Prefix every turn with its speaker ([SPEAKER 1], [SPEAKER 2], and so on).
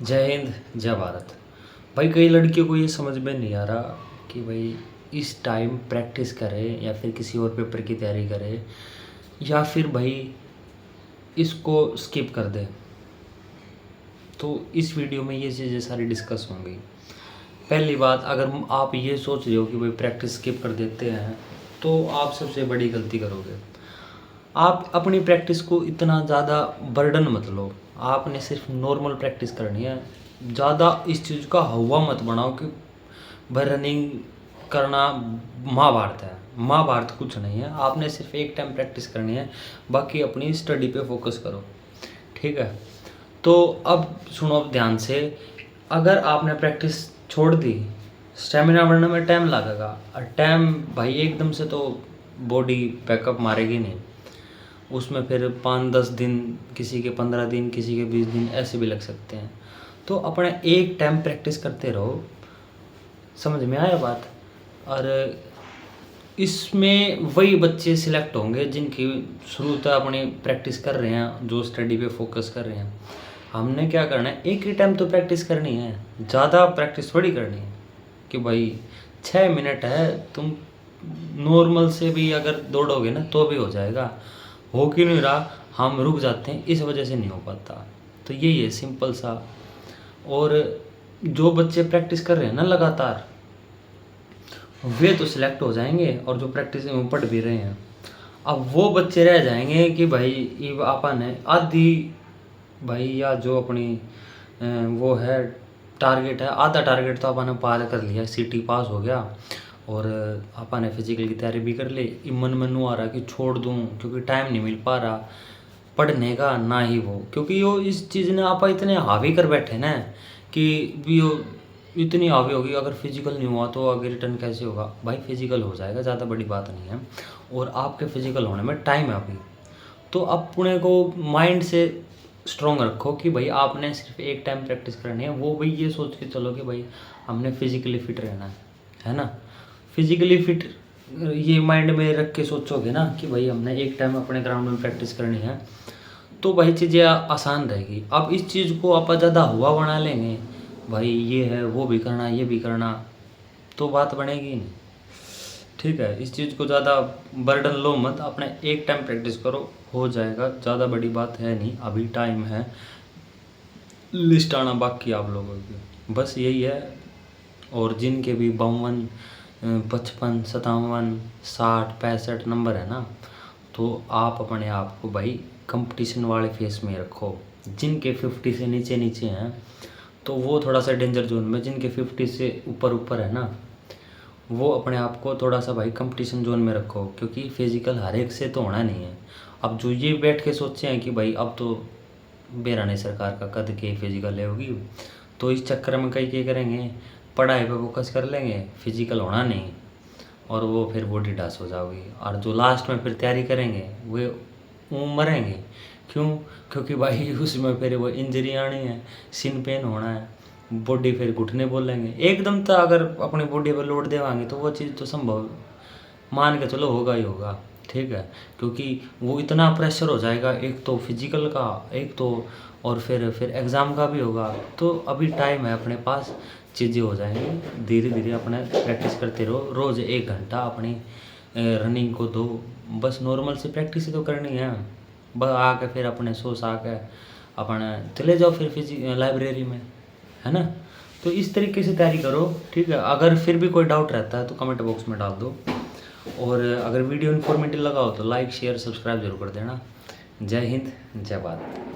[SPEAKER 1] जय हिंद, जय भारत। भाई कई लड़कियों को ये समझ में नहीं आ रहा कि भाई इस टाइम प्रैक्टिस करें या फिर किसी और पेपर की तैयारी करें या फिर भाई इसको स्किप कर दें। तो इस वीडियो में ये चीज़ें सारी डिस्कस होंगी। पहली बात, अगर आप ये सोच रहे हो कि भाई प्रैक्टिस स्किप कर देते हैं तो आप सबसे बड़ी गलती करोगे। आप अपनी प्रैक्टिस को इतना ज़्यादा बर्डन मत लो। आपने सिर्फ नॉर्मल प्रैक्टिस करनी है। ज़्यादा इस चीज़ का हवा मत बनाओ कि भाई रनिंग करना महाभारत है। महाभारत कुछ नहीं है। आपने सिर्फ एक टाइम प्रैक्टिस करनी है, बाकी अपनी स्टडी पे फोकस करो, ठीक है। तो अब सुनो ध्यान से। अगर आपने प्रैक्टिस छोड़ दी, स्टेमिना बढ़ने में टाइम लगेगा और टाइम भाई एकदम से तो बॉडी बैकअप मारेगी नहीं। उसमें फिर 5-10 दिन, किसी के 15 दिन, किसी के 20 दिन ऐसे भी लग सकते हैं। तो अपने एक टाइम प्रैक्टिस करते रहो। समझ में आया बात? और इसमें वही बच्चे सिलेक्ट होंगे जिनकी शुरू से अपनी प्रैक्टिस कर रहे हैं, जो स्टडी पे फोकस कर रहे हैं। हमने क्या करना है, एक ही टाइम तो प्रैक्टिस करनी है, ज़्यादा प्रैक्टिस थोड़ी करनी है कि भाई 6 मिनट है, तुम नॉर्मल से भी अगर दौड़ोगे ना तो भी हो जाएगा। हो क्यों नहीं रहा, हम रुक जाते हैं, इस वजह से नहीं हो पाता। तो यही है सिंपल सा। और जो बच्चे प्रैक्टिस कर रहे हैं ना लगातार, वे तो सिलेक्ट हो जाएंगे और जो प्रैक्टिस में पढ़ भी रहे हैं। अब वो बच्चे रह जाएंगे कि भाई ये अपन है आधी, भाई या जो अपनी वो है टारगेट है, आधा टारगेट तो अपन ने पार कर लिया, सीटी पास हो गया और अपन ने फिजिकल की तैयारी भी कर ली। मन मनु आ रहा कि छोड़ दूं क्योंकि टाइम नहीं मिल पा रहा पढ़ने का, ना ही वो, क्योंकि वो इस चीज़ ने आप इतने हावी कर बैठे ना कि भी वो इतनी हावी होगी। अगर फिजिकल नहीं हुआ तो आगे रिटर्न कैसे होगा? भाई फिजिकल हो जाएगा, ज़्यादा बड़ी बात नहीं है। और आपके फिजिकल होने में टाइम है अभी। तो अपने को माइंड से स्ट्रॉन्ग रखो कि भाई आपने सिर्फ एक टाइम प्रैक्टिस करनी है। वो भाई ये सोच के चलो कि भाई हमने फिजिकली फिट रहना है ना। फिजिकली फिट ये माइंड में रख के सोचोगे ना कि भाई हमने एक टाइम अपने ग्राउंड में प्रैक्टिस करनी है, तो भाई चीज़ें आसान रहेगी। अब इस चीज़ को आप ज़्यादा हुआ बना लेंगे, भाई ये है वो भी करना ये भी करना, तो बात बनेगी नहीं, ठीक है। इस चीज़ को ज़्यादा बर्डन लो मत, अपने एक टाइम प्रैक्टिस करो, हो जाएगा। ज़्यादा बड़ी बात है नहीं, अभी टाइम है, लिस्ट आना बाकी आप लोगों की, बस यही है। और जिनके भी 52, 55, 57, 60, 65 नंबर है ना, तो आप अपने आप को भाई कंपटीशन वाले फेस में रखो। जिनके 50 से नीचे नीचे हैं तो वो थोड़ा सा डेंजर जोन में, जिनके 50 से ऊपर ऊपर है ना, वो अपने आप को थोड़ा सा भाई कंपटीशन जोन में रखो, क्योंकि फिजिकल हर एक से तो होना नहीं है। अब जो ये बैठ के सोचे हैं कि भाई अब तो बेरानी सरकार का कद के फिजिकल है होगी, तो इस चक्कर में कई क्या करेंगे, पढ़ाई पे फोकस कर लेंगे, फिजिकल होना नहीं, और वो फिर बॉडी डास हो जाओगी। और जो लास्ट में फिर तैयारी करेंगे वो मरेंगे। क्यों? क्योंकि भाई उसमें फिर वो इंजरी आनी है, सिन पेन होना है, बॉडी फिर घुटने बोलेंगे एकदम। तो अगर अपनी बॉडी पर लोड देवाएंगे तो वो चीज़ तो संभव मान के चलो होगा ही होगा, ठीक है। क्योंकि वो इतना प्रेशर हो जाएगा, एक तो फिजिकल का, एक तो और फिर एग्ज़ाम का भी होगा। तो अभी टाइम है अपने पास, चीज़ें हो जाएंगी धीरे धीरे। अपने प्रैक्टिस करते रहो, रोज़ 1 घंटा अपनी रनिंग को दो। बस नॉर्मल से प्रैक्टिस ही तो करनी है। बस आके फिर अपने सोच आके अपने चले जाओ फिर लाइब्रेरी में, है ना। तो इस तरीके से तैयारी करो, ठीक है। अगर फिर भी कोई डाउट रहता है तो कमेंट बॉक्स में डाल दो। और अगर वीडियो इन्फॉर्मेटिव लगा हो तो लाइक शेयर सब्सक्राइब जरूर कर देना। जय हिंद, जय भारत।